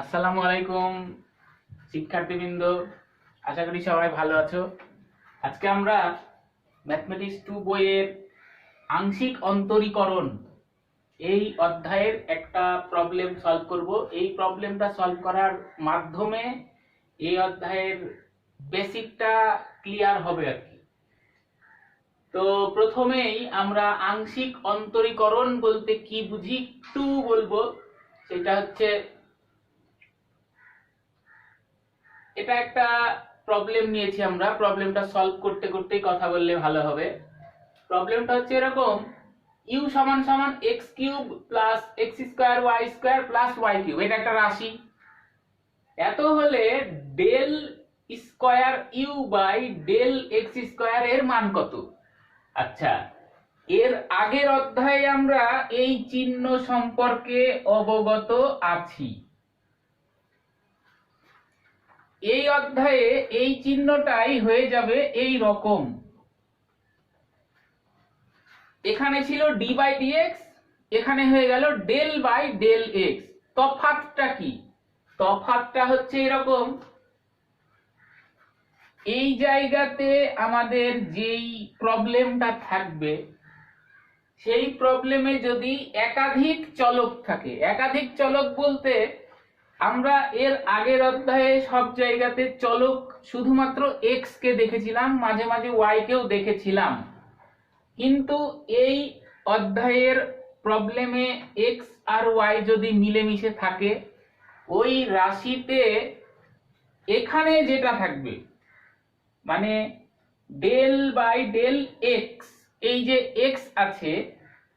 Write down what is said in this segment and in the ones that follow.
আসসালামু আলাইকুম শিক্ষার্থীবৃন্দ, আশা করি সবাই ভালো আছো। আজকে আমরা ম্যাথমেটিক্স 2 বইয়ের আংশিক অন্তরীকরণ এই অধ্যায়ের একটা প্রবলেম সলভ করব। এই প্রবলেমটা সলভ করার মাধ্যমে এই অধ্যায়ের বেসিকটা ক্লিয়ার হবে আর কি। তো প্রথমেই আমরা আংশিক অন্তরীকরণ বলতে কি বুঝি একটু বলবো। সেটা হচ্ছে, এটা একটা প্রবলেম নিয়েছি আমরা, প্রবলেমটা সলভ করতে করতেই কথা বললে ভালো হবে। প্রবলেমটা হচ্ছে এরকম, ইউ সমান সমান x cube plus x square y square plus y cube, এটা একটা রাশি। এত হলে del square u by del x square এর মান কত? আচ্ছা, এর আগের অধ্যায়ে আমরা এই চিহ্ন সম্পর্কে অবগত আছি। এই অধ্যায়ে এই চিহ্নটাই হয়ে যাবে এই রকম। এখানে ছিল ডি বাই ডিএক্স, এখানে হয়ে গেল ডেল বাই ডেল এক্স। তফাৎটা কি? তফাৎটা হচ্ছে এরকম, এই জায়গাতে আমাদের যেই প্রবলেমটা থাকবে সেই প্রবলেমে যদি একাধিক চলক থাকে, একাধিক চলক বলতে আমরা এর আগের অধ্যায়ে সব জায়গাতে চলক শুধুমাত্র এক্স কে দেখেছিলাম, মাঝে মাঝে ওয়াই কেও দেখেছিলাম, কিন্তু এই অধ্যায়ের প্রবলেমে এক্স আর ওয়াই যদি মিলেমিশে থাকে, ওই রাশিতে এখানে যেটা থাকবে মানে ডেল বাই ডেল এক্স, এই যে এক্স আছে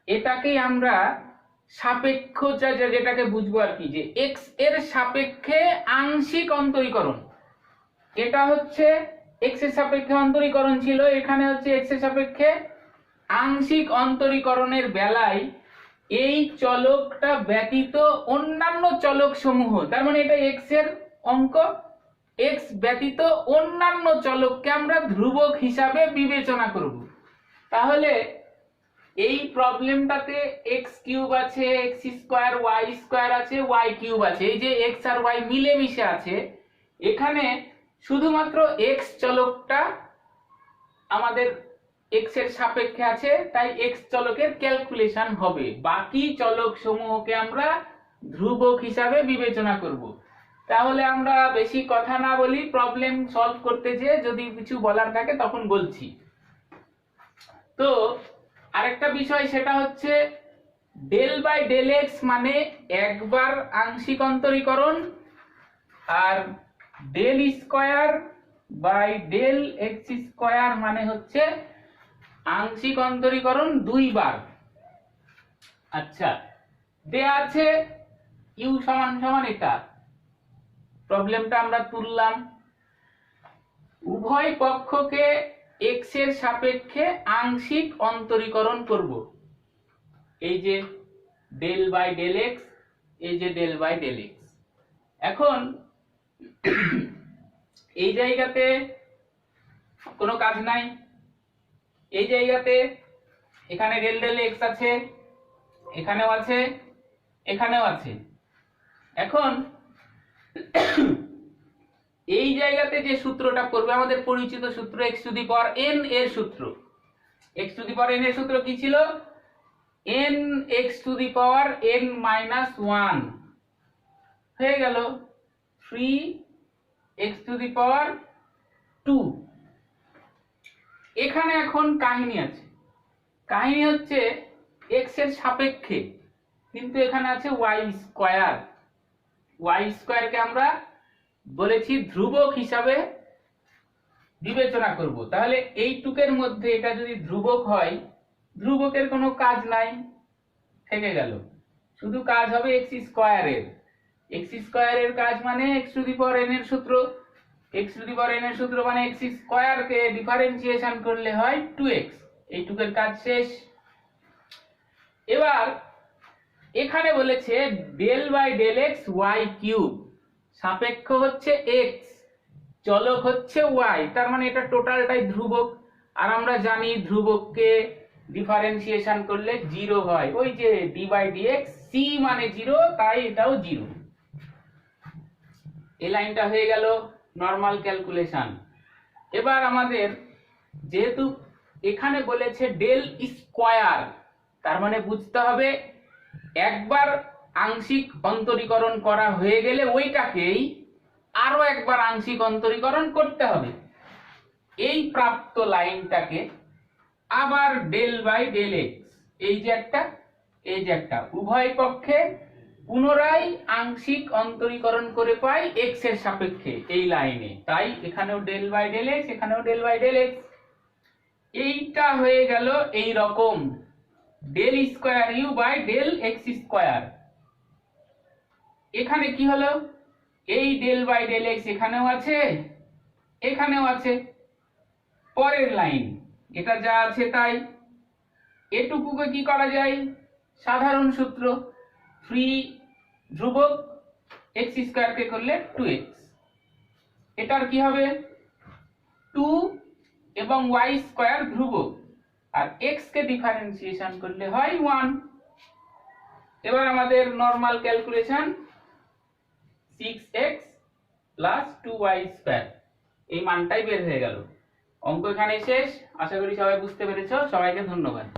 এটাকে আমরা সাপেক্ষ যেটাকে বুঝবো আর কি, যে এক্স এর সাপেক্ষে আংশিক অন্তরীকরণ। এটা হচ্ছে এক্স এর সাপেক্ষে অন্তরীকরণ ছিল, এখানে হচ্ছে এক্স এর সাপেক্ষে আংশিক অন্তরীকরণের বেলায় এই চলকটা ব্যতীত অন্যান্য চলক সমূহ, তার মানে এটা এক্স এর অঙ্ক, এক্স ব্যতীত অন্যান্য চলককে আমরা ধ্রুবক হিসাবে বিবেচনা করব। তাহলে এই প্রবলেমটাতে এক্স কিউব আছে, এক্স স্কোয়ার ওয়াই স্কোয়ার আছে, ওয়াই কিউব আছে, এই যে এক্স আর ওয়াই মিলেমিশে আছে, এখানে শুধুমাত্র এক্স চলকটা আমাদের এক্স এর সাপেক্ষে আছে, তাই এক্স চলকের ক্যালকুলেশন হবে, বাকি চলক সমূহকে আমরা ধ্রুবক হিসাবে বিবেচনা করব। তাহলে আমরা বেশি কথা না বলি, প্রবলেম সলভ করতে যেয়ে যদি কিছু বলার থাকে তখন বলছি। তো আরেকটা বিষয়, সেটা হচ্ছে ডেল বাই ডেল এক্স মানে একবার আংশিক অন্তরীকরণ, আর del square by del x square মানে হচ্ছে আংশিক অন্তরীকরণ দুইবার। আচ্ছা, দেয়া আছে ইউ সমান সমান এটা, প্রবলেমটা আমরা তুললাম, উভয় পক্ষকে এক্স এর সাপেক্ষে আংশিক অন্তরীকরণ করব। এই যে ডেল বাই ডেল এক্স, এই যে ডেল বাই ডেল এক্স। এখন এই জায়গাতে কোনো কাজ নাই, এই জায়গাতে এখানে ডেল ডেল এক্স আছে, এখানেও আছে, এখানেও আছে। এখন এই জায়গাতে যে সূত্রটা করবে, আমাদের পরিচিত সূত্র x to the power n এর সূত্র। x to the power n এর সূত্র কি ছিল? n x to the power n minus 1 হয়ে গেল 3 x টু দি পাওয়ার 2। এখানে এখন কাহিনী আছে, কাহিনী হচ্ছে x এর সাপেক্ষে, কিন্তু এখানে আছে y স্কয়ার। y স্কয়ারকে আমরা বলেছি ধ্রুবক হিসাবে বিবেচনা করব। তাহলে এইটুকের মধ্যে এটা যদি ধ্রুবক হয়, ধ্রুবকের কোনো কাজ নাই, থেকে গেল, শুধু কাজ হবে এক্স স্কয়ারের। এক্স স্কয়ারের কাজ মানে x to the power n এর সূত্র, x to the power n এর সূত্র মানে এক্স স্কয়ারকে ডিফারেন্সিয়েশন করলে হয় 2x। এইটুকের কাজ শেষ। এবার এখানে বলেছে del by del x y cube, সাপেক্ষ হচ্ছে x, চলক হচ্ছে y, তার মানে এটা টোটালটাই ধ্রুবক। আর আমরা জানি ধ্রুবককে ডিফারেন্সিয়েশন করলে 0 হয়, ওই যে d বাই dx, c মানে 0, তাই এটাও 0। এই লাইনটা হয়ে গেল নর্মাল ক্যালকুলেশন। এবার আমাদের যেহেতু এখানে বলেছে ডেল স্কয়ার, তার মানে বুঝতে হবে একবার আংশিক অন্তরীকরণ করা হয়ে গেলে ওইটাকেই আরো একবার আংশিক অন্তরীকরণ করতে হবে। এই প্রাপ্ত লাইনটাকে আবার ডেল বাই ডেল এক্স, এই যে একটা উভয় পক্ষে পুনরায় আংশিক অন্তরীকরণ করে পাই এক্স এর সাপেক্ষে এই লাইনে, তাই এখানেও ডেল বাই ডেল এক্স, এখানেও ডেল বাই ডেল এক্স। এইটা হয়ে গেল এই রকম del square u by del x square. এখানে কি হলো, এই ডেল বাই ডেল এক্স এখানেও আছে, এখানেও আছে। পরের লাইন এটা যা আছে তাই, এটুকুকে কি করা যায়, সাধারণ সূত্র, ফ্রি ধ্রুবক এক্স স্কয়ার কে করলে 2x, এটার কি হবে 2 এবং y স্কয়ার ধ্রুবক, আর x কে ডিফারেন্সিয়েশন করলে হয় 1। এবার আমাদের normal calculation 6x plus 2y square, এই মানটাই বের হয়ে গেল। অঙ্ক এখানে শেষ। আশা করি সবাই বুঝতে পেরেছো। সবাইকে ধন্যবাদ।